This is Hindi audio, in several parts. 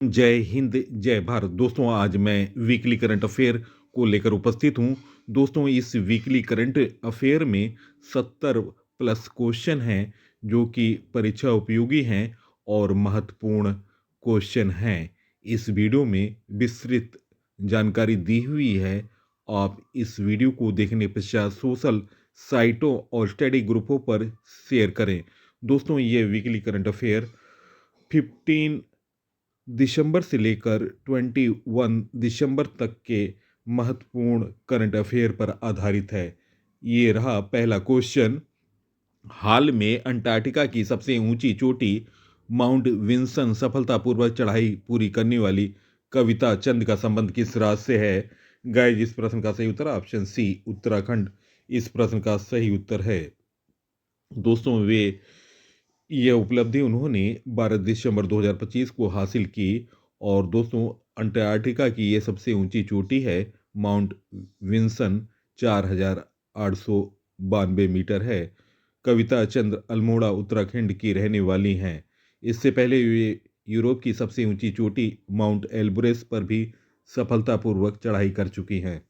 जय हिंद, जय भारत। दोस्तों, आज मैं वीकली करंट अफेयर को लेकर उपस्थित हूँ। दोस्तों, इस वीकली करंट अफेयर में 70 प्लस क्वेश्चन हैं जो कि परीक्षा उपयोगी हैं और महत्वपूर्ण क्वेश्चन हैं। इस वीडियो में विस्तृत जानकारी दी हुई है। आप इस वीडियो को देखने पश्चात सोशल साइटों और स्टडी ग्रुपों पर शेयर करें। दोस्तों, ये वीकली करंट अफेयर 15 दिसंबर से लेकर 21 दिसंबर तक के महत्वपूर्ण करंट अफेयर पर आधारित है। ये रहा पहला क्वेश्चन। हाल में अंटार्कटिका की सबसे ऊंची चोटी माउंट विंसन सफलतापूर्वक चढ़ाई पूरी करने वाली कविता चंद का संबंध किस राज्य से है? गाइस, इस प्रश्न का सही उत्तर ऑप्शन सी उत्तराखंड इस प्रश्न का सही उत्तर है। दोस्तों, यह उपलब्धि उन्होंने 12 दिसंबर 2025 को हासिल की। और दोस्तों, अंटार्कटिका की यह सबसे ऊंची चोटी है माउंट विंसन, 4,892 मीटर है। कविता चंद्र अल्मोड़ा उत्तराखंड की रहने वाली हैं। इससे पहले वे यूरोप की सबसे ऊंची चोटी माउंट एल्ब्रेस पर भी सफलतापूर्वक चढ़ाई कर चुकी हैं।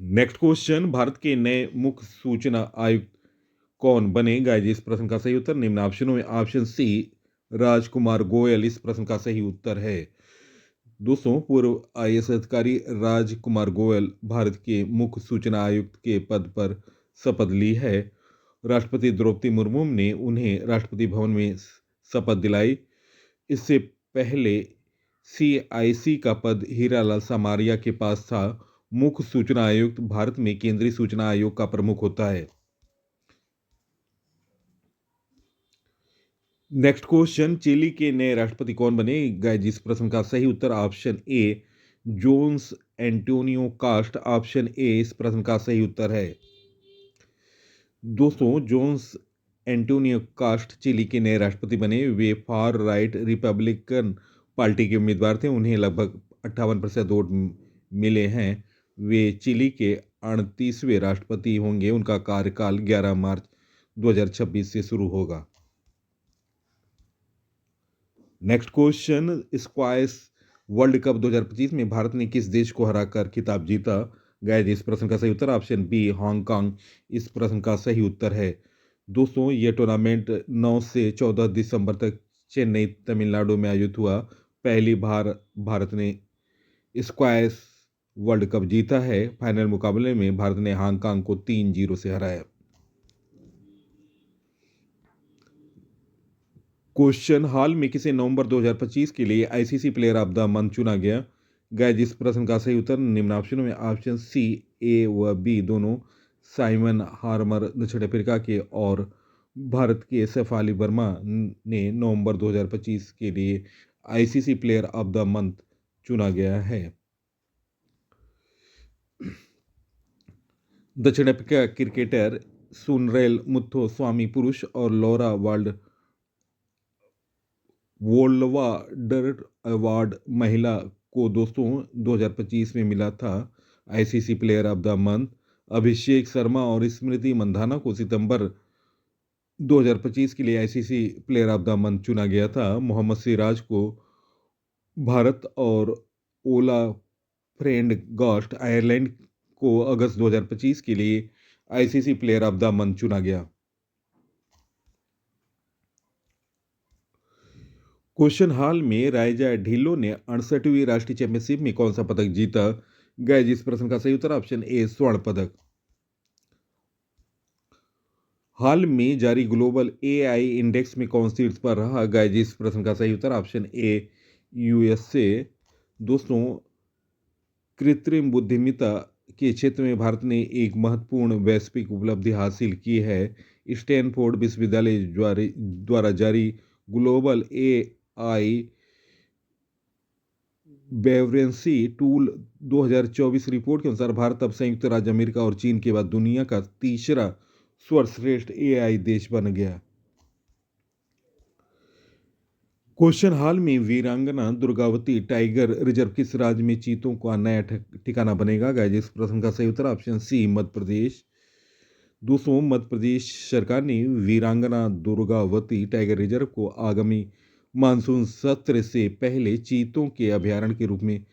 Next question. भारत के नए मुख्य सूचना आयुक्त कौन बनेगा? इस प्रश्न का सही उत्तर निम्न ऑप्शनों में ऑप्शन सी राजकुमार गोयल इस प्रश्न का सही उत्तर है। दोस्तों, पूर्व आईएएस अधिकारी राजकुमार गोयल भारत के मुख्य सूचना आयुक्त के पद पर शपथ ली है। राष्ट्रपति द्रौपदी मुर्मू ने उन्हें राष्ट्रपति भवन में शपथ दिलाई। इससे पहले सीआईसी का पद हीरालाल समारिया के पास था। मुख्य सूचना आयुक्त भारत में केंद्रीय सूचना आयोग का प्रमुख होता है। Next question. चिली के नए राष्ट्रपति कौन बने? जिस प्रश्न का सही उत्तर ऑप्शन ए जोन्स एंटोनियो कास्ट ऑप्शन ए इस प्रश्न का सही उत्तर है। दोस्तों, जोन्स एंटोनियो कास्ट चिली के नए राष्ट्रपति बने। वे फार राइट रिपब्लिकन पार्टी के उम्मीदवार थे। उन्हें लगभग 58% वोट मिले हैं। वे चिली के 38वें राष्ट्रपति होंगे। उनका कार्यकाल 11 मार्च 2026 से शुरू होगा। Next question. Squash world cup 2025 में भारत ने किस देश को हराकर खिताब जीता? गाइस, इस प्रश्न का सही उत्तर ऑप्शन बी हांगकांग इस प्रश्न का सही उत्तर है। दोस्तों, यह टूर्नामेंट 9 से 14 दिसंबर तक चेन्नई तमिलनाडु में आयोजित हुआ। पहली बार भारत ने स्क्वैश वर्ल्ड कप जीता है। फाइनल मुकाबले में भारत ने हांगकांग को 3-0 से हराया। क्वेश्चन। हाल में किसे नवंबर 2025 के लिए ICC player of the month चुना गया? गाइस, इस प्रश्न का सही उत्तर निम्न ऑप्शनों में ऑप्शन सी ए व बी दोनों साइमन हार्मर दक्षिण अफ्रीका के और भारत के सैफ अली वर्मा ने नवंबर 2025 के लिए ICC player of the month चुना गया है। दक्षिण अफ्रीका क्रिकेटर सुनरेल मुथो स्वामी पुरुष और लॉरा वोल्वाडर अवार्ड महिला को दोस्तों 2025 में मिला था। ICC player of the month Abhishek Sharma और स्मृति मंधाना को सितंबर 2025 के लिए ICC player of the month चुना गया था। मोहम्मद सिराज को भारत और ओला फ्रेंड गॉस्ट आयरलैंड को अगस्त 2025 के लिए ICC player of the month चुना गया। क्वेश्चन। हाल में राइजा ढिल्लो ने 68वीं राष्ट्रीय चैंपियनशिप में कौन सा पदक जीता? गाइस, इस प्रश्न का सही उत्तर ऑप्शन ए स्वर्ण पदक। हाल में जारी ग्लोबल एआई इंडेक्स में कौन शीर्ष पर रहा? गाइस, इस प्रश्न का सही उत्तर ऑप्शन ए यूएसए। दोस्तों, कृत्रिम बुद्धिमत्ता के क्षेत्र में भारत ने एक महत्वपूर्ण वैश्विक उपलब्धि हासिल की है। स्टैनफोर्ड विश्वविद्यालय द्वारा जारी ग्लोबल एआई वेवरेंसी टूल 2024 रिपोर्ट के अनुसार भारत अब संयुक्त राज्य अमेरिका और चीन के बाद दुनिया का तीसरा सर्वश्रेष्ठ एआई देश बन गया। क्वेश्चन। हाल में वीरांगना दुर्गावती टाइगर रिजर्व किस राज्य में चीतों का नया ठिकाना बनेगा? गाइस, इस प्रश्न का सही उत्तर ऑप्शन सी मध्य प्रदेश। दोस्तों मध्य प्रदेश सरकार ने वीरांगना दुर्गावती टाइगर रिजर्व को आगामी मानसून सत्र से पहले चीतों के अभयारण्य के रूप में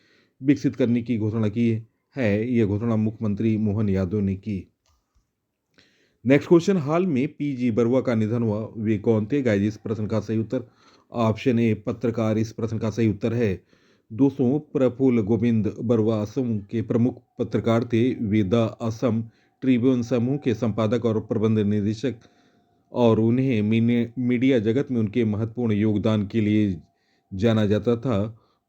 विकसित करने की घोषणा की है। यह घोषणा मुख्यमंत्री मोहन यादव ने की। नेक्स्ट क्वेश्चन, हाल में पीजी बरुआ का निधन हुआ, वे कौन थे? गाइस इस प्रश्न का सही उत्तर ऑप्शन ए पत्रकार इस प्रश्न का सही उत्तर है। दोस्तों प्रफुल्ल गोविंद बरुआ असम के प्रमुख पत्रकार थे। वे द असम ट्रिब्यून समूह के संपादक और प्रबंध निदेशक और उन्हें मीडिया जगत में उनके महत्वपूर्ण योगदान के लिए जाना जाता था।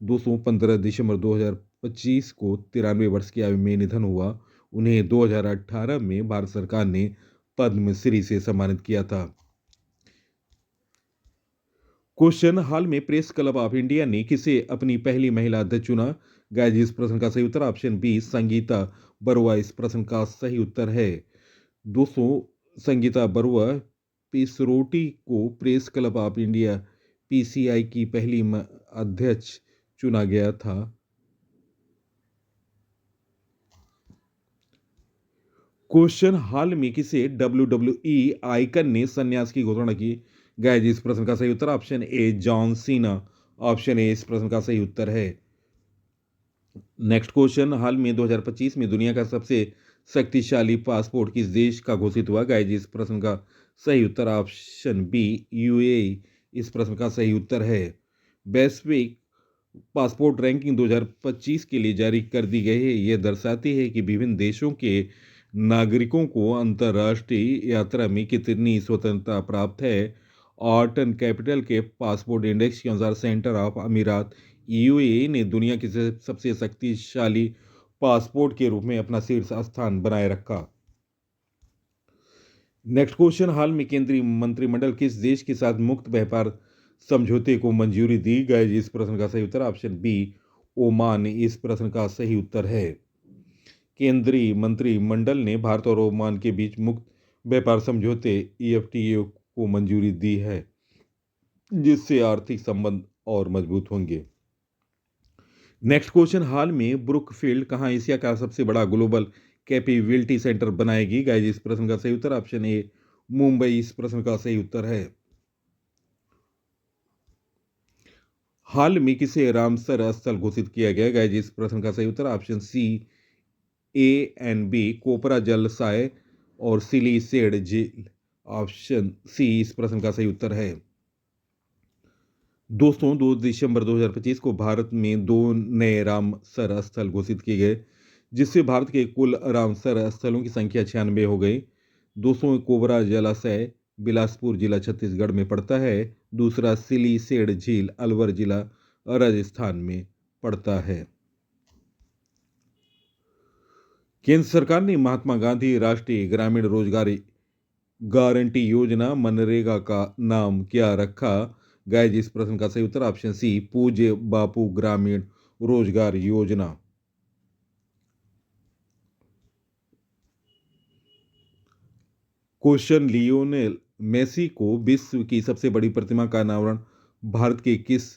215 दिसंबर 2025 को 93 वर्ष की आयु में निधन हुआ। उन्हें 2018 में भारत सरकार ने पद्मश्री से सम्मानित किया था। क्वेश्चन, हाल में प्रेस क्लब ऑफ इंडिया ने किसे अपनी पहली महिला अध्यक्ष चुना? गाइस इस प्रश्न का सही उत्तर ऑप्शन बी संगीता बरुआ इस प्रश्न का सही उत्तर है। दोस्तों संगीता बरुआ पिसरोटी को press club of India PCI की पहली अध्यक्ष चुना गया था। क्वेश्चन, हाल में किसे WWE आइकन ने संन्यास की घोषणा की? गाइस इस प्रश्न का सही उत्तर option A John Cena option A इस प्रश्न का सही उत्तर है। नेक्स्ट क्वेश्चन, हाल में 2025 में दुनिया का सबसे शक्तिशाली पासपोर्ट किस देश का घोषित हुआ? गाइस इस प्रश्न का सही उत्तर ऑप्शन बी यूएई इस प्रश्न का सही उत्तर है। वैश्विक पासपोर्ट रैंकिंग 2025 के लिए जारी कर दी गई है। यह दर्शाती है कि विभिन्न देशों के नागरिकों को अंतर्राष्ट्रीय यात्रा में कितनी स्वतंत्रता प्राप्त है। ऑर्टन कैपिटल के पासपोर्ट इंडेक्स के अनुसार सेंटर ऑफ अमीरात यूएई ने दुनिया के सबसे शक्तिशाली पासपोर्ट के रूप में अपना शीर्ष स्थान बनाए रखा। नेक्स्ट क्वेश्चन, हाल में केंद्रीय मंत्रिमंडल किस देश के साथ मुक्त व्यापार समझौते को मंजूरी दी? गई इस प्रश्न का सही उत्तर ऑप्शन बी ओमान इस प्रश्न का सही उत्तर है। केंद्रीय मंत्रिमंडल ने भारत और ओमान के बीच मुक्त व्यापार समझौते EFTA को मंजूरी दी है, जिससे आर्थिक संबंध और मजबूत होंगे। नेक्स्ट क्वेश्चन, हाल में ब्रुकफील्ड कहाँ एशिया का सबसे बड़ा ग्लोबल कैपेबिलिटी सेंटर बनाएगी? गाइस इस प्रश्न का सही उत्तर ऑप्शन ए मुंबई इस प्रश्न का सही उत्तर है। हाल में किसे रामसर स्थल घोषित किया गया? गाइस इस प्रश्न का सही उत्तर ऑप्शन सी ANB कोपरा जलसाय और सिलीसेड झील ऑप्शन सी इस प्रश्न का सही उत्तर है। दोस्तों 2 दिसंबर 2025 को भारत में 2 नए रामसर स्थल घोषित किए गए, जिससे भारत के कुल रामसर स्थलों की संख्या 96 हो गई। दोस्तों कोबरा जलाशय बिलासपुर जिला छत्तीसगढ़ में पड़ता है। दूसरा सिलीसेड झील अलवर जिला राजस्थान में पड़ता है। केंद्र सरकार ने महात्मा गांधी राष्ट्रीय ग्रामीण रोजगार गारंटी योजना मनरेगा का नाम क्या रखा? गाइस इस प्रश्न का सही उत्तर ऑप्शन सी पूज्य बापू ग्रामीण रोजगार योजना। क्वेश्चन, लियोनेल मेसी को विश्व की सबसे बड़ी प्रतिमा का अनावरण भारत के किस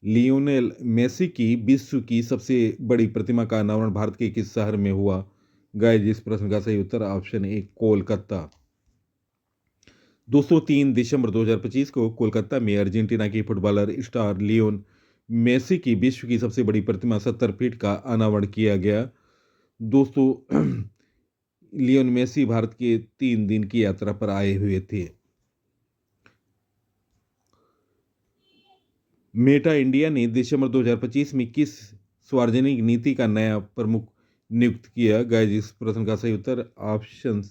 लियोनेल मेसी की विश्व की सबसे बड़ी प्रतिमा का अनावरण भारत के किस शहर में हुआ? गाइस इस प्रश्न का सही उत्तर ऑप्शन ए कोलकाता। दोस्तों 3 दिसंबर 2025 को कोलकाता में अर्जेंटीना के फुटबॉलर स्टार लियोन मेसी की विश्व की सबसे बड़ी प्रतिमा 70 फीट का अनावरण किया गया। दोस्तों लियोन मेसी भारत के 3 दिन की यात्रा पर आए हुए थे। मेटा इंडिया ने दिसंबर 2025 में किस सार्वजनिक नीति का नया प्रमुख नियुक्त किया? गाइस इस प्रश्न का सही उत्तर ऑप्शन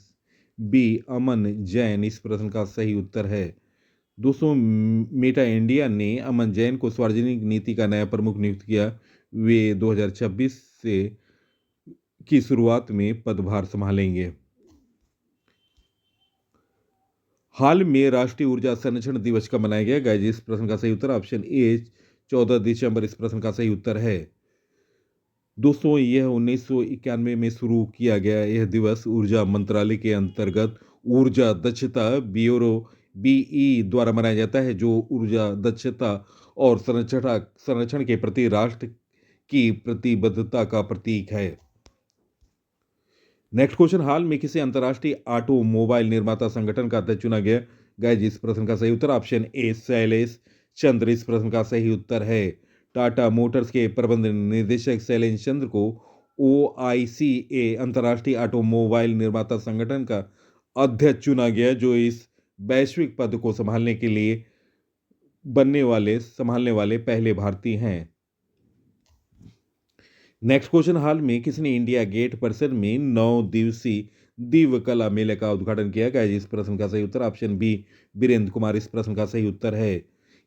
बी अमन जैन इस प्रश्न का सही उत्तर है। दोस्तों मेटा इंडिया ने अमन जैन को सार्वजनिक नीति का नया प्रमुख नियुक्त किया। वे 2026 से की शुरुआत में पदभार संभालेंगे। हाल में राष्ट्रीय ऊर्जा संरक्षण दिवस कब मनाया गया? गाइस इस प्रश्न का सही उत्तर ऑप्शन ए 14 दिसंबर इस प्रश्न का सही उत्तर है। दोस्तों यह 1991 में शुरू किया गया यह दिवस ऊर्जा मंत्रालय के अंतर्गत ऊर्जा दक्षता ब्यूरो BE द्वारा मनाया जाता है, जो ऊर्जा दक्षता और संरक्षण के प्रति राष्ट्र की प्रतिबद्धता का प्रतीक है। नेक्स्ट क्वेश्चन, हाल में किसे अंतर्राष्ट्रीय ऑटोमोबाइल निर्माता संगठन का अध्यक्ष चुना गया? गाइस, इस प्रश्न का सही उत्तर ऑप्शन ए शैलेश चंद्र इस प्रश्न का सही उत्तर है। टाटा मोटर्स के प्रबंध निदेशक शैलेश चंद्र को OICA अंतर्राष्ट्रीय ऑटोमोबाइल निर्माता संगठन का अध्यक्ष चुना गया, जो इस वैश्विक पद को संभालने वाले पहले भारतीय हैं। नेक्स्ट क्वेश्चन, हाल में किसने इंडिया गेट परिसर में 9 दिवसीय दिव्य कला मेले का उद्घाटन किया गया? इस प्रश्न का सही उत्तर ऑप्शन बी वीरेंद्र कुमार इस प्रश्न का सही उत्तर है।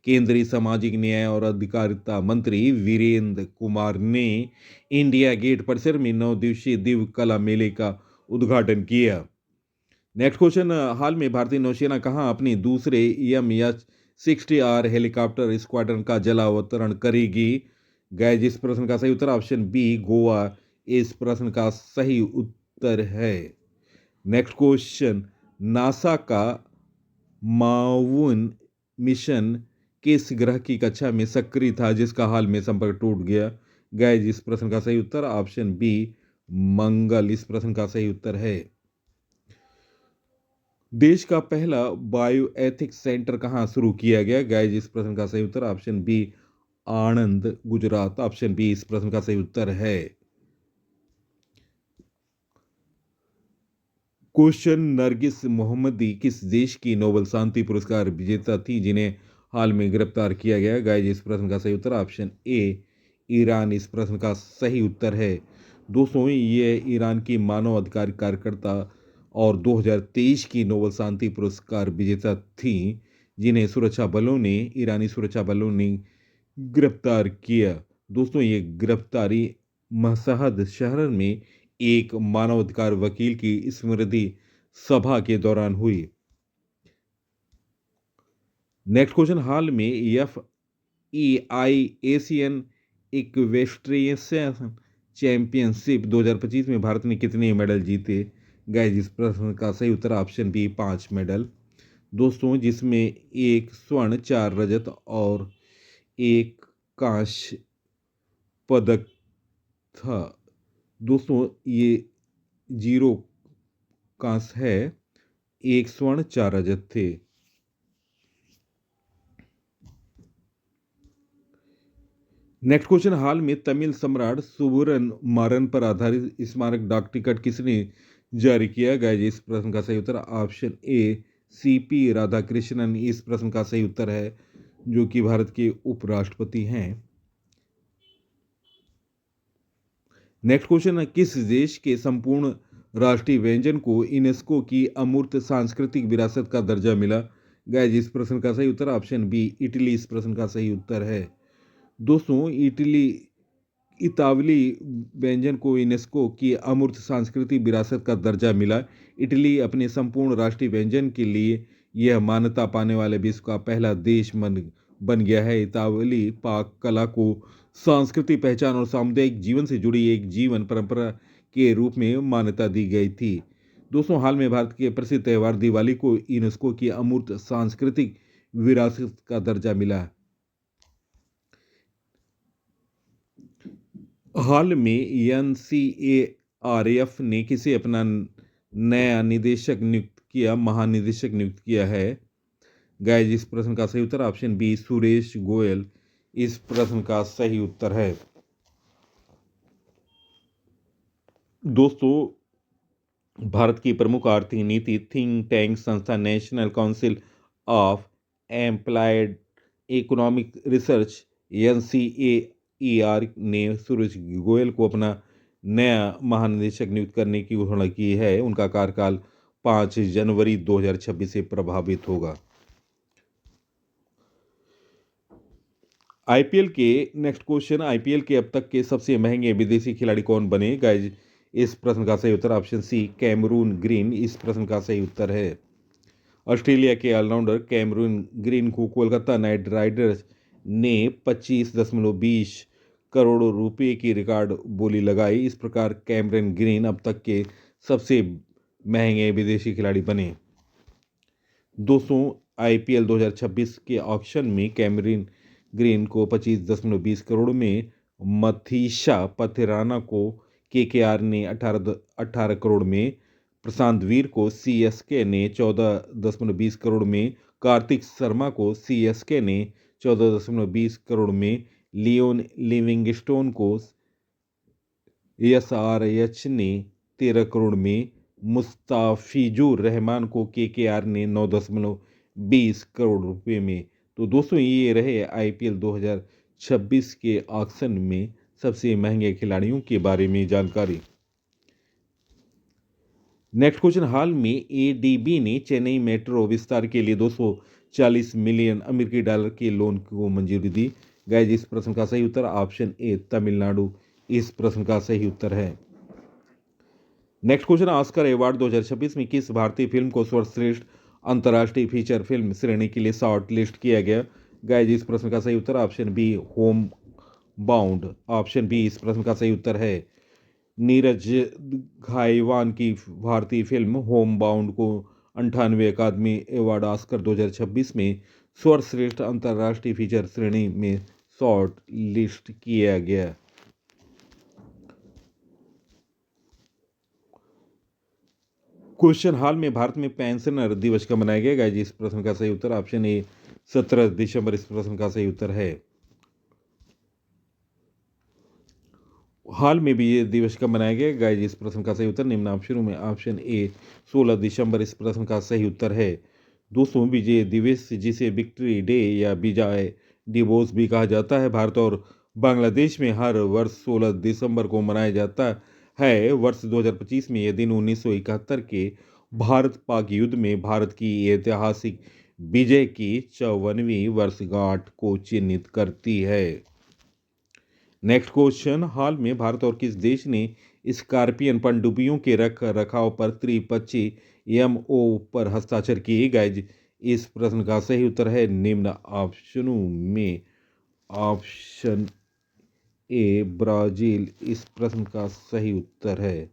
केंद्रीय सामाजिक न्याय और अधिकारिता मंत्री वीरेंद्र कुमार ने इंडिया गेट परिसर में 9 दिवसीय दिव्य कला मेले का उद्घाटन किया। नेक्स्ट क्वेश्चन, हाल में भारतीय नौसेना कहां अपनी दूसरे MH-60R हेलीकॉप्टर स्क्वाड्रन का जलावतरण करेगी? गाइस, इस प्रश्न का सही उत्तर ऑप्शन बी गोवा इस प्रश्न का सही उत्तर है। नेक्स्ट क्वेश्चन, नासा का माउन मिशन किस ग्रह की कक्षा में सक्रिय था जिसका हाल में संपर्क टूट गया? गाइस, इस प्रश्न का सही उत्तर ऑप्शन बी मंगल इस प्रश्न का सही उत्तर है। देश का पहला बायो एथिक्स सेंटर कहां शुरू किया गया? गाइस, इस प्रश्न का सही उत्तर option B Anand Gujarat option B इस प्रश्न का सही उत्तर है। क्वेश्चन, नरगिस मोहम्मदी किस देश की नोबेल शांति पुरस्कार विजेता थी जिन्हें हाल में गिरफ्तार किया गया? गाइस, इस प्रश्न का सही उत्तर ऑप्शन ए ईरान इस प्रश्न का सही उत्तर है। दोस्तों, ये ईरान की मानव अधिकार कार्यकर्ता और 2023 की नोबेल शांति पुरस्कार विजेता थी जिन्हें ईरानी सुरक्षा बलों ने गिरफ्तार किया। दोस्तों, ये गिरफ्तारी मशहद शहर में एक मानवाधिकार वकील की स्मृति सभा के दौरान हुई। नेक्स्ट क्वेश्चन, हाल में FEI एशियन इक्वेस्ट्रियन चैंपियनशिप 2025 में भारत ने कितने मेडल जीते? गाइस, इस प्रश्न का सही उत्तर ऑप्शन बी 5 मेडल। दोस्तों, जिसमें 1 स्वर्ण 4 रजत और 1 कांस्य पदक था। दोस्तों, ये 0 कांस्य है, 1 स्वर्ण 4 रजत थे। नेक्स्ट क्वेश्चन, हाल में तमिल सम्राट सुबुरन मारन पर आधारित स्मारक डाक टिकट किसने जारी किया? गाइस, इस प्रश्न का सही उत्तर ऑप्शन ए CP राधाकृष्णन इस प्रश्न का सही उत्तर है, जो कि भारत के उपराष्ट्रपति हैं। नेक्स्ट क्वेश्चन, किस देश के संपूर्ण राष्ट्रीय व्यंजन को यूनेस्को की अमूर्त सांस्कृतिक विरासत का दर्जा मिला? गाइस, इस प्रश्न का सही उत्तर ऑप्शन बी इटली इस प्रश्न का सही उत्तर है। दोस्तों, इतावली व्यंजन को यूनेस्को की अमूर्त सांस्कृतिक विरासत का दर्जा मिला। इटली अपने संपूर्ण राष्ट्रीय व्यंजन के लिए यह मान्यता पाने वाले विश्व का पहला देश बन गया है। इतावली पाक कला को सांस्कृतिक पहचान और सामुदायिक जीवन से जुड़ी एक जीवन परंपरा के रूप में मान्यता दी गई थी। दोस्तों, हाल में भारत के प्रसिद्ध त्योहार दिवाली को यूनेस्को की अमूर्त सांस्कृतिक विरासत का दर्जा मिला। हाल में NCARF ने किसे अपना नया महानिदेशक नियुक्त किया है? गाइस, इस प्रश्न का सही उत्तर ऑप्शन बी सुरेश गोयल इस प्रश्न का सही उत्तर है। दोस्तों, भारत की प्रमुख आर्थिक नीति थिंक टैंक संस्था national council of employed economic research NCAER ने सुरेश गोयल को अपना नया महानिदेशक नियुक्त करने की घोषणा की है। उनका कार्यकाल 5 जनवरी 2026 से प्रभावित होगा। IPL के नेक्स्ट क्वेश्चन, IPL के अब तक के सबसे महंगे विदेशी खिलाड़ी कौन बने? गाइस, इस प्रश्न का सही उत्तर ऑप्शन सी कैमरून ग्रीन इस प्रश्न का सही उत्तर है। ऑस्ट्रेलिया के ऑलराउंडर कैमरून ग्रीन को कोलकाता नाइट राइडर्स ने 25.20 करोड़ रुपए की रिकॉर्ड बोली लगाई। इस प्रकार कैमरन ग्रीन अब तक के सबसे महंगे विदेशी खिलाड़ी बने। दोस्तों, IPL 2026 के ऑक्शन में कैमरन ग्रीन को 25.20 करोड़ में मथीशा पथिराना को केकेआर ने 18 करोड़ में, प्रशांत वीर को सीएसके ने 14.20 करोड़ में, कार्तिक शर्मा को सीएसके ने 14.20 करोड़ में, लियोन लिविंगस्टोन को एसआरएच ने 13 करोड़ में, मुस्ताफिजुर रहमान को केकेआर ने 9.20 करोड़ रुपए में। तो दोस्तों ये रहे आईपीएल 2026 के ऑक्शन में सबसे महंगे खिलाड़ियों के बारे में जानकारी। नेक्स्ट क्वेश्चन, हाल में एडीबी ने चेन्नई मेट्रो विस्तार के लिए 240 मिलियन अमेरिकी डॉलर के लोन को मंजूरी दी। गाइस इस प्रश्न का सही उत्तर ऑप्शन ए तमिलनाडु इस प्रश्न का सही उत्तर है। नेक्स्ट क्वेश्चन, ऑस्कर अवार्ड 2026 में किस भारतीय फिल्म को सर्वश्रेष्ठ अंतर्राष्ट्रीय फीचर फिल्म श्रेणी के लिए शॉर्ट लिस्ट किया गया। गाइस इस प्रश्न का सही उत्तर option B Homebound, option B इस प्रश्न का सही उत्तर है। नीरज घाईवान की भारतीय फिल्म होम बाउंड को 98वें अकादमी अवार्ड ऑस्कर 2026 में सर्वश्रेष्ठ अंतर्राष्ट्रीय फीचर श्रेणी में शॉर्ट लिस्ट किया गया। क्वेश्चन, हाल में भारत में पेंशनर दिवस कब मनाया गया। गाइस इस प्रश्न का सही उत्तर ऑप्शन ए 17 दिसंबर इस प्रश्न का सही उत्तर है। हाल में भी ये दिवस कब मनाया गया। गाइस इस प्रश्न का सही उत्तर निम्न ऑप्शनों में ऑप्शन ए 16 दिसंबर इस प्रश्न का सही उत्तर है। दोस्तों विजय दिवस जिसे विक्ट्री डे या विजय दिवस भी कहा जाता है, भारत और बांग्लादेश में हर वर्ष 16 दिसंबर को मनाया जाता है। वर्ष 2025 में यह दिन 1971 के भारत पाक युद्ध में भारत की ऐतिहासिक विजय की 54वीं वर्षगांठ को चिन्हित करती है। नेक्स्ट क्वेश्चन, हाल में भारत और किस देश ने स्कॉर्पियन पनडुब्बियों के रख रखाव पर त्रिपक्षीय एमओ पर हस्ताक्षर किए। गाइस इस प्रश्न का सही उत्तर है निम्न ऑप्शनों में ऑप्शन ए ब्राजील इस प्रश्न का सही उत्तर है।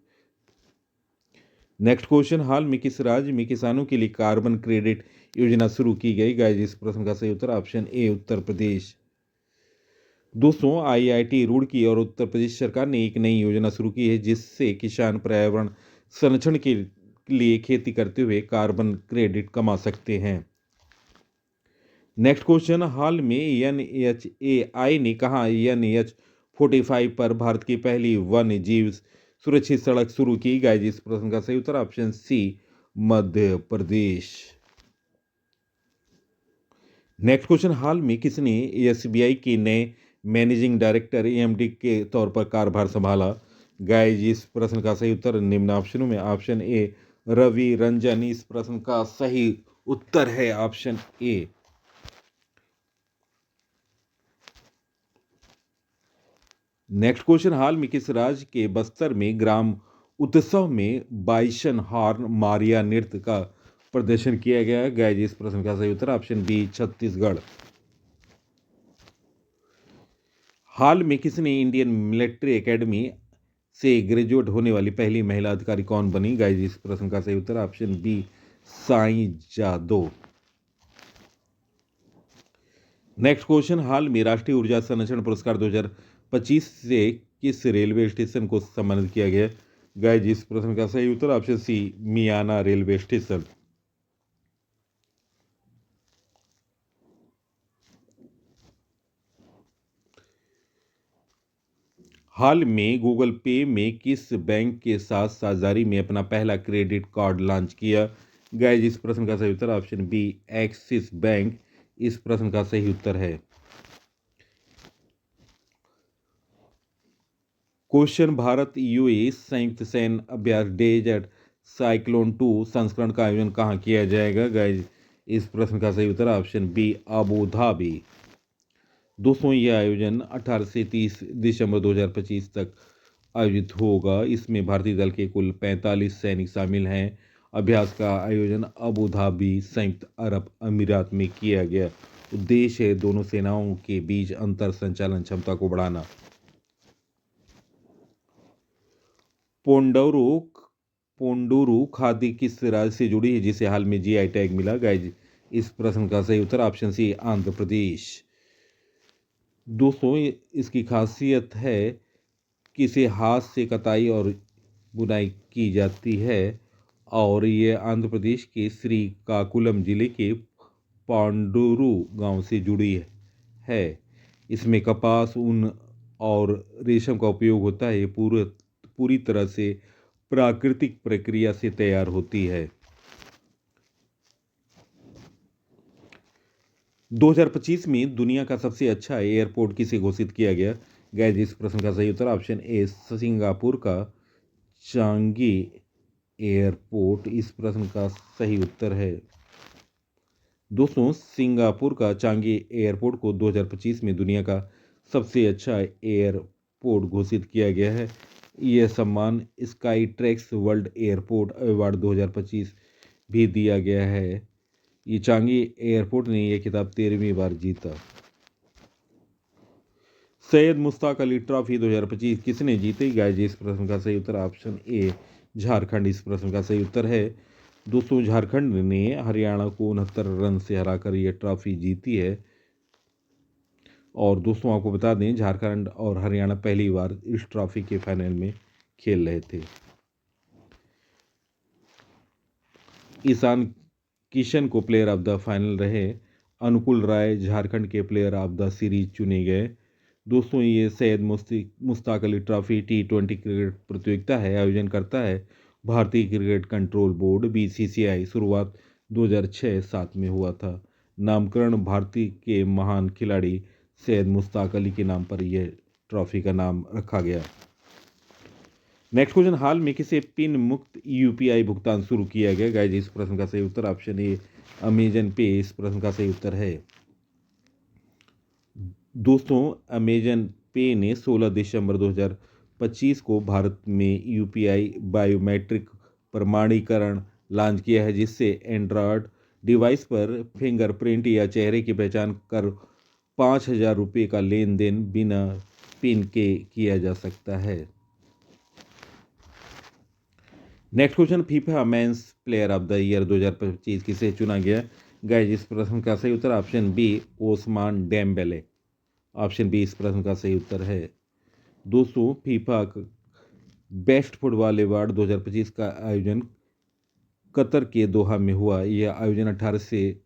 नेक्स्ट क्वेश्चन, हाल में किस राज्य में किसानों के लिए कार्बन क्रेडिट योजना शुरू की गई। गाइस इस प्रश्न का सही उत्तर ऑप्शन ए उत्तर प्रदेश। दोस्तों आईआईटी रुड़की और उत्तर प्रदेश सरकार ने एक नई योजना शुरू की है जिससे किसान पर्यावरण संरक्षण के लिए खेती करते हुए कार्बन क्रेडिट कमा सकते हैं। नेक्स्ट क्वेश्चन, हाल में एनएचएआई ने कहा NH-45 पर भारत की पहली वन्य जीव सुरक्षित सड़क शुरू की। गाइस इस प्रश्न का सही उत्तर ऑप्शन सी मध्य प्रदेश। नेक्स्ट क्वेश्चन, हाल में किसने एसबीआई के नए मैनेजिंग डायरेक्टर एमडी के तौर पर कार्यभार संभाला। गाइस इस प्रश्न का सही उत्तर निम्न ऑप्शनों में ऑप्शन ए रवि रंजन इस प्रश्न का सही उत्तर है ऑप्शन ए। नेक्स्ट क्वेश्चन, हाल में किस राज्य के बस्तर में ग्राम उत्सव में बाइसन हॉर्न मारिया नृत्य का प्रदर्शन किया गया। गाइस इस प्रश्न का सही उत्तर ऑप्शन बी छत्तीसगढ़। हाल में किसने इंडियन मिलिट्री एकेडमी से ग्रेजुएट होने वाली पहली महिला अधिकारी कौन बनी। गाइस इस प्रश्न का सही उत्तर option B Sai Jadhav. Next question, हाल में राष्ट्रीय ऊर्जा संरक्षण पुरस्कार 2025 से किस रेलवे स्टेशन को सम्मानित किया गया। गाइस इस प्रश्न का सही उत्तर ऑप्शन सी मियाना रेलवे स्टेशन। हाल में गूगल पे में किस बैंक के साथ साझेदारी में अपना पहला क्रेडिट कार्ड लॉन्च किया। गाइस इस प्रश्न का सही उत्तर ऑप्शन बी एक्सिस बैंक इस प्रश्न का सही उत्तर है। क्वेश्चन, भारत यूएई संयुक्त सैन्य अभ्यास डेजर्ट साइक्लोन 2 संस्करण का आयोजन कहाँ किया जाएगा। गाइस इस प्रश्न का सही उत्तर ऑप्शन बी अबू धाबी। दोस्तों यह आयोजन 18 से 30 दिसंबर 2025 तक आयोजित होगा। इसमें भारतीय दल के कुल 45 सैनिक शामिल हैं। अभ्यास का आयोजन अबू धाबी संयुक्त अरब अमीरात में किया गया। उद्देश्य है दोनों सेनाओं के बीच अंतर संचालन क्षमता को बढ़ाना। पोंडुरु खादी किस राज्य से जुड़ी है जिसे हाल में जीआई टैग मिला। गाइस इस प्रश्न का सही उत्तर ऑप्शन सी आंध्र प्रदेश। दोस्तों इसकी खासियत है किसे हाथ से कताई और बुनाई की जाती है और ये आंध्र प्रदेश के श्रीकाकुलम जिले के पांडुरु गांव से जुड़ी है। इसमें कपास, ऊन और रेशम का उपयोग होता है। ये पूरी तरह से प्राकृतिक प्रक्रिया से तैयार होती है। 2025 में दुनिया का सबसे अच्छा एयरपोर्ट किसे घोषित किया गया? गाइस, इस प्रश्न का सही उत्तर ऑप्शन ए सिंगापुर का चांगी एयरपोर्ट इस प्रश्न का सही उत्तर है। दोस्तों, सिंगापुर का चांगी एयरपोर्ट को 2025 में दुनिया का सबसे अच्छा एयरपोर्ट घोषित किया गया है। यह सम्मान sky tracks world airport award 2025 भी दिया गया है। ये चांगी एयरपोर्ट ने यह खिताब 13वीं बार जीता। सैयद मुश्ताक अली ट्रॉफी 2025 किसने जीती? गाइस, इस प्रश्न का सही उत्तर ऑप्शन ए झारखंड इस प्रश्न का सही उत्तर है। दोस्तों, झारखंड ने हरियाणा को 69 रन से हराकर यह ट्रॉफी जीती है। और दोस्तों, आपको बता दें, झारखंड और हरियाणा पहली बार इस ट्रॉफी के फाइनल में खेल रहे थे। ईशान किशन को प्लेयर ऑफ द फाइनल रहे। अनुकूल राय झारखंड के प्लेयर ऑफ द सीरीज चुने गए। दोस्तों, ये Syed Mushtaq Ali trophy T20 cricket प्रतियोगिता है, आयोजन करता है भारतीय क्रिकेट कंट्रोल बोर्ड BCCI। शुरुआत 2006-07 में हुआ था। नामकरण भारतीय के महान खिलाड़ी सैयद मुश्ताक अली के नाम पर यह ट्रॉफी का नाम रखा गया। नेक्स्ट क्वेश्चन, हाल में किसे पिन मुक्त UPI भुगतान शुरू किया गया? गाइस, इस प्रश्न का सही उत्तर ऑप्शन ए अमेजन पे इस प्रश्न का सही उत्तर है। दोस्तों, अमेजन पे ने 16 दिसंबर 2025 को भारत में UPI बायोमेट्रिक प्रमाणीकरण लॉन्च किया है, जिससे एंड्रॉयड डिवाइस पर फिंगरप्रिंट या चेहरे की पहचान कर 5,000 रुपये का लेन देन बिना पिन के किया जा सकता है। Next question, FIFA men's player of the year 2025 किसे चुना गया? गाइस, इस प्रश्न का सही उत्तर option B Ousmane Dembele option B इस प्रश्न का सही उत्तर है। दोस्तों, फीफा बेस्ट फुटबॉल अवार्ड 2025 का आयोजन कतर के दोहा में हुआ। यह आयोजन 18 से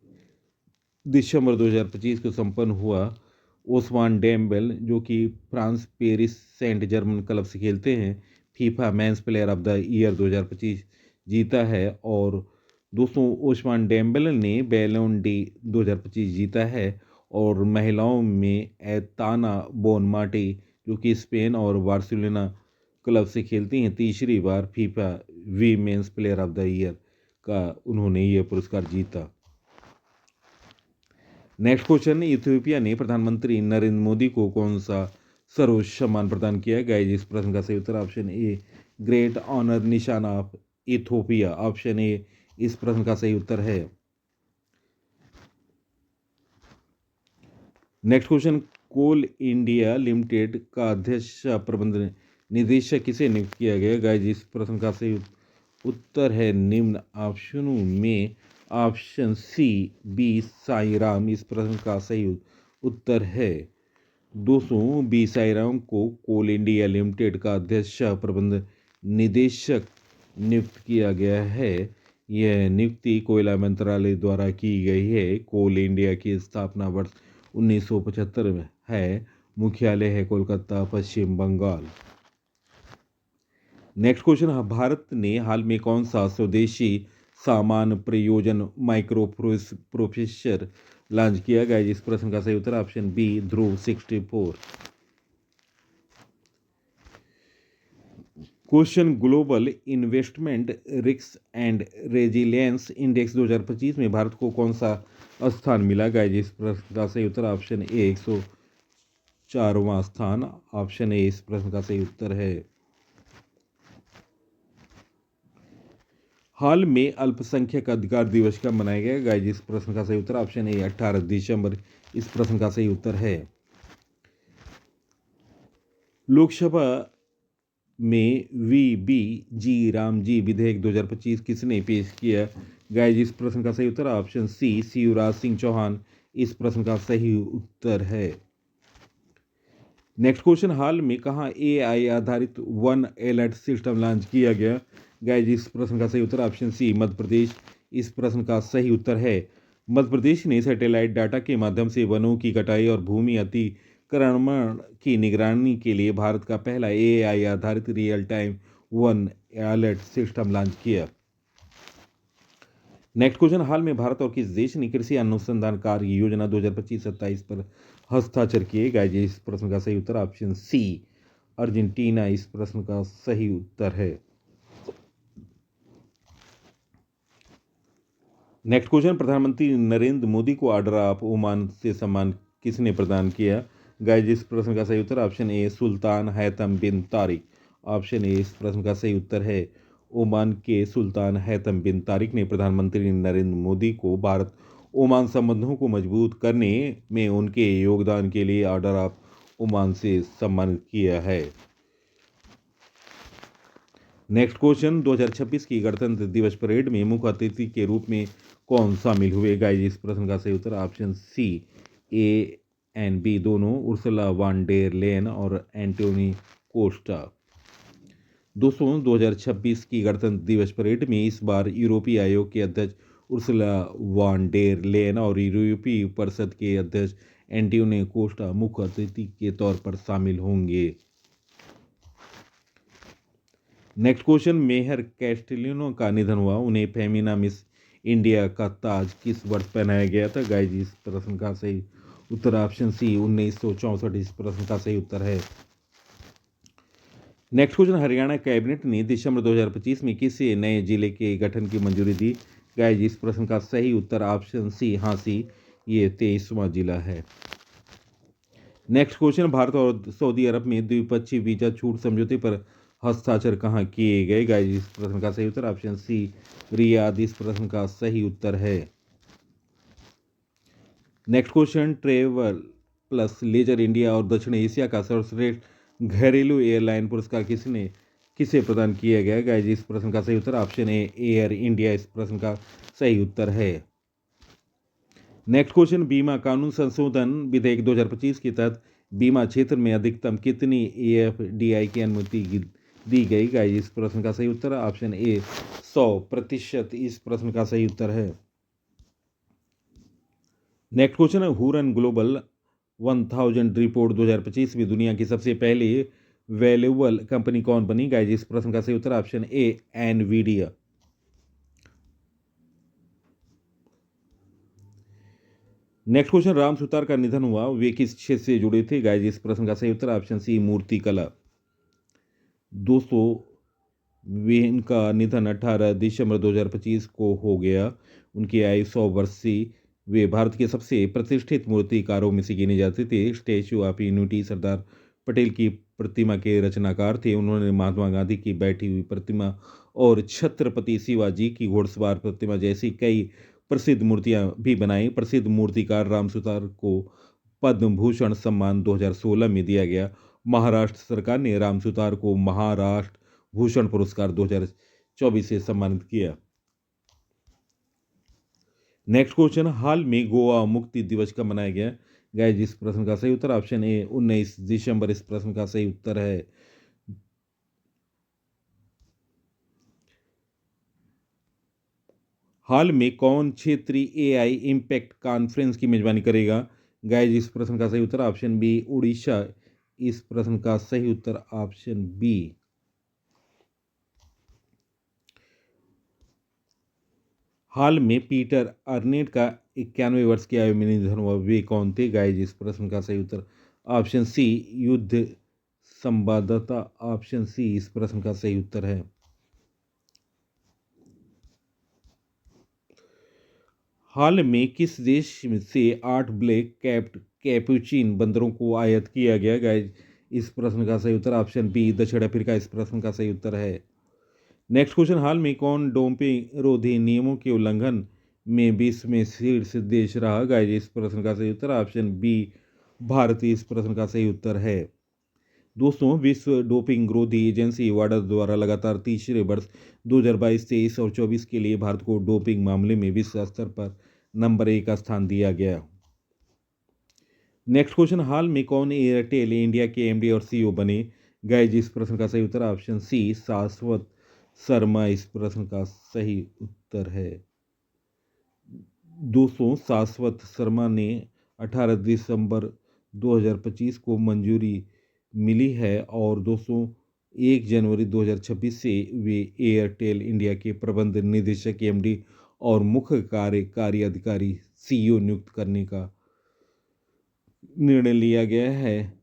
दिसंबर 2025 को संपन्न हुआ। ओस्मान डेम्बेल, जो कि France Paris Saint Germain club से खेलते हैं, FIFA men's player of the year 2025 जीता है। और दोस्तों, ओस्मान डेम्बेल ने बैलोन डी 2025 जीता है। और महिलाओं में एताना बोनमाटी, जो कि स्पेन और बार्सिलोना क्लब से खेलती हैं, तीसरी बार FIFA women's player of the year का उन्होंने यह पुरस्कार जीता। नेक्स्ट क्वेश्चन, इथियोपिया ने प्रधानमंत्री नरेंद्र मोदी को कौन सा सर्वोच्च सम्मान प्रदान किया? गाइस, इस प्रश्न का सही उत्तर ऑप्शन ए ग्रेट ऑनर निशान ऑफ इथियोपिया ऑप्शन ए इस प्रश्न का सही उत्तर है। नेक्स्ट क्वेश्चन, कोल इंडिया लिमिटेड का अध्यक्ष प्रबंध निदेशक किसे नियुक्त किया गया? गाइस, इस प्रश्न का सही उत्तर है निम्न ऑप्शनों में ऑप्शन सी बी साईराम इस प्रश्न का सही उत्तर है। दोस्तों, बी साईराम को कोल इंडिया लिमिटेड का अध्यक्ष प्रबंध निदेशक नियुक्त किया गया है। यह नियुक्ति कोयला मंत्रालय द्वारा की गई है। कोल इंडिया की स्थापना वर्ष 1975 में है। मुख्यालय है कोलकाता, पश्चिम बंगाल। नेक्स्ट क्वेश्चन, भारत ने हाल में कौन सा स्वदेशी सामान प्रयोजन माइक्रो प्रोसेसर लॉन्च किया गया? इस प्रश्न का सही उत्तर option B Dhruv 64। Question, global investment risk and resilience index 2025 में भारत को कौन सा स्थान मिला? गाइस, इस प्रश्न का सही उत्तर ऑप्शन ए 104वां स्थान ऑप्शन ए इस प्रश्न का सही उत्तर है। हाल में अल्पसंख्यक अधिकार दिवस कब मनाया गया? गाइस, इस प्रश्न का सही उत्तर ऑप्शन ए 18 दिसंबर इस प्रश्न का सही उत्तर है। लोकसभा में VBG रामजी विधेयक 2025 किसने पेश किया? गाइस, इस प्रश्न का सही उत्तर ऑप्शन सी शिवराज सिंह चौहान इस प्रश्न का सही उत्तर है। नेक्स्ट क्वेश्चन, हाल में कहाँ एआई आधारित वन अलर्ट सिस्टम लॉन्च किया गया? गाइस इस प्रश्न का सही उत्तर ऑप्शन सी मध्य प्रदेश इस प्रश्न का सही उत्तर है। मध्य प्रदेश ने सैटेलाइट डाटा के माध्यम से वनों की कटाई और भूमि अतिक्रमण की निगरानी के लिए भारत का पहला एआई आधारित real time one alert system launch किया। नेक्स्ट क्वेश्चन, हाल में भारत और किस देश ने कृषि अनुसंधान कार्य योजना 2025-27 पर हस्ताक्षर किए? गाइस इस प्रश्न का सही उत्तर ऑप्शन सी अर्जेंटीना इस प्रश्न का सही उत्तर है। नेक्स्ट क्वेश्चन, प्रधानमंत्री नरेंद्र मोदी को ऑर्डर ऑफ ओमान से सम्मान किसने प्रदान किया? गाइस इस प्रश्न का सही उत्तर option A Sultan Haitham bin Tariq. Option A इस प्रश्न का सही उत्तर है। ओमान के सुल्तान हैतम बिन तारिक ने प्रधानमंत्री नरेंद्र मोदी को भारत ओमान संबंधों को मजबूत करने में उनके योगदान के लिए ऑर्डर ऑफ ओमान से सम्मानित किया है। नेक्स्ट क्वेश्चन, 2026 की गणतंत्र दिवस परेड में मुख्य अतिथि के रूप में कौन शामिल हुए? गाइस इस प्रश्न का सही उत्तर option C A and B दोनों उर्सुला वान डेर लेन और एंटोनी कोस्टा। दोस्तों 2026 की गणतंत्र दिवस परेड में इस बार यूरोपीय आयोग के अध्यक्ष उर्सुला वान डेर लेन और यूरोपीय परिषद के अध्यक्ष एंटोनियो कोस्टा मुख्य अतिथि के तौर पर शामिल होंगे। नेक्स्ट क्वेश्चन, मेहर कैस्टिलिनो का निधन हुआ, उन्हें फेमिना मिस इंडिया का ताज किस वर्ष पहनाया गया था? गाइस इस प्रश्न का सही उत्तर ऑप्शन सी 1964 इस प्रश्न का सही उत्तर है। नेक्स्ट क्वेश्चन, हरियाणा कैबिनेट ने दिसंबर 2025 में किस नए जिले के गठन की मंजूरी दी? गाइस इस प्रश्न का सही उत्तर ऑप्शन सी हांसी, ये 23वां जिला है। नेक्स्ट क्वेश्चन, भारत और सऊदी अरब में द्विपक्षीय वीजा छूट समझौते पर हस्ताक्षर कहाँ किए गए? गाइस इस प्रश्न का सही उत्तर ऑप्शन सी रियाद इस प्रश्न का सही उत्तर है। Next question, travel plus leisure India और दक्षिण एशिया का सर्वश्रेष्ठ घरेलू एयरलाइन पुरस्कार किसे प्रदान किया गया? गाइस इस प्रश्न का सही उत्तर ऑप्शन ए एयर इंडिया इस प्रश्न का सही उत्तर है। नेक्स्ट क्वेश्चन, बीमा कानून संशोधन विधेयक 2025 के तहत बीमा क्षेत्र में अधिकतम कितनी एएफडीआई की अनुमति दी गई? गाइस इस प्रश्न का सही उत्तर ऑप्शन ए 100% इस प्रश्न का सही उत्तर है। नेक्स्ट क्वेश्चन है, हुरन ग्लोबल 1000 रिपोर्ट 2025 में दुनिया की सबसे पहली वैल्यूएबल कंपनी कौन बनी? गाइस इस प्रश्न का सही उत्तर option A Nvidia. Next question, Ram Sutar का निधन हुआ, वे किस क्षेत्र से जुड़े थे? गाइस इस प्रश्न का सही उत्तर ऑप्शन सी मूर्ति कला। दोस्तों इनका निधन 18 दिसंबर 2025 को हो गया, उनकी आयु 100 वर्ष थी। वे भारत के सबसे प्रतिष्ठित मूर्तिकारों में से गिने जाते थे। Statue of unity Sardar Patel की प्रतिमा के रचनाकार थे। उन्होंने महात्मा गांधी की बैठी हुई प्रतिमा और छत्रपति शिवाजी की घोड़सवार प्रतिमा जैसी कई प्रसिद्ध मूर्तियां भी बनाई। प्रसिद्ध मूर्तिकार राम सुतार को पद्म भूषण सम्मान 2016 में दिया गया। महाराष्ट्र सरकार ने राम सुतार को महाराष्ट्र भूषण पुरस्कार 2024 से सम्मानित किया। नेक्स्ट क्वेश्चन, हाल में गोवा मुक्ति दिवस कब मनाया गया? गाइस इस प्रश्न का सही उत्तर ऑप्शन ए 19 दिसंबर इस प्रश्न का सही उत्तर है। हाल में कौन क्षेत्रीय एआई इम्पैक्ट कॉन्फ्रेंस की मेजबानी करेगा? गाइस इस प्रश्न का सही उत्तर ऑप्शन बी उड़ीसा इस प्रश्न का सही उत्तर ऑप्शन बी। हाल में पीटर अर्नेट का 91 वर्ष की आयु में निधन हुआ, वे कौन थे? गाइस इस प्रश्न का सही उत्तर ऑप्शन सी युद्ध संवाददाता ऑप्शन सी इस प्रश्न का सही उत्तर है। हाल में किस देश से 8 ब्लैक कैप्ड कैपुचिन बंदरों को आयात किया गया? गाइस इस प्रश्न का सही उत्तर ऑप्शन बी दक्षिण अफ्रीका इस प्रश्न का सही उत्तर है। नेक्स्ट क्वेश्चन, हाल में कौन डोपिंग रोधी नियमों के उल्लंघन में विश्व में शीर्ष देश रहा? गाइस इस प्रश्न का सही उत्तर ऑप्शन बी भारत इस प्रश्न का सही उत्तर है। दोस्तों विश्व डोपिंग रोधी एजेंसी वाडा द्वारा लगातार तीसरे वर्ष 2022, 23 और 24 के लिए भारत को डोपिंग मामले में विश्व स्तर पर नंबर 1 का स्थान दिया गया। नेक्स्ट क्वेश्चन, हाल में कौन एयरटेल इंडिया के एमडी और सीईओ बने गए? जिस प्रश्न का सही उत्तर ऑप्शन सी शाश्वत शर्मा इस प्रश्न का सही उत्तर है। दोस्तों, शाश्वत शर्मा ने 18 दिसंबर 2025 को मंजूरी मिली है और दोस्तों 1 जनवरी 2026 से वे एयरटेल इंडिया के प्रबंध निदेशक एमडी और मुख्य कार्यकारी अधिकारी सीईओ नियुक्त करने का निर्णय लिया गया है।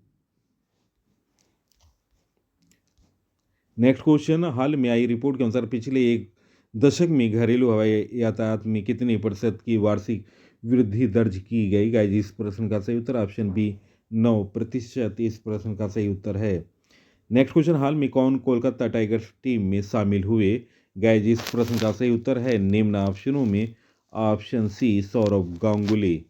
नेक्स्ट क्वेश्चन, हाल में आई रिपोर्ट के अनुसार पिछले एक दशक में घरेलू हवाई यातायात में कितने प्रतिशत की वार्षिक वृद्धि दर्ज की गई? गाइस, इस प्रश्न का सही उत्तर ऑप्शन बी 9% इस प्रश्न का सही उत्तर है। नेक्स्ट क्वेश्चन, हाल में कौन कोलकाता टाइगर्स टीम में शामिल हुए? गाइस, इस प्रश्न का सही उत्तर है निम्न ऑप्शनों में ऑप्शन सी सौरव गांगुली।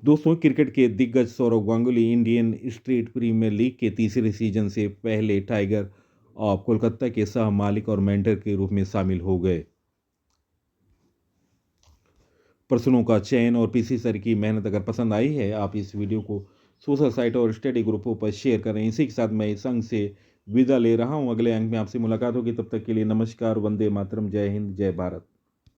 दोस्तों, क्रिकेट के दिग्गज Sourav Ganguly Indian state premier league के तीसरे सीजन से पहले टाइगर ऑफ कोलकाता के सह मालिक और मेंटर के रूप में शामिल हो गए। प्रश्नों का चयन और पीसी सर की मेहनत अगर पसंद आई है, आप इस वीडियो को सोशल साइट और स्टडी ग्रुपों पर शेयर करें। इसी के साथ मैं इस अंक से विदा ले रहा हूं। अगले अंक में आपसे मुलाकात होगी, तब तक के लिए नमस्कार, वंदे मातरम, जय हिंद, जय भारत।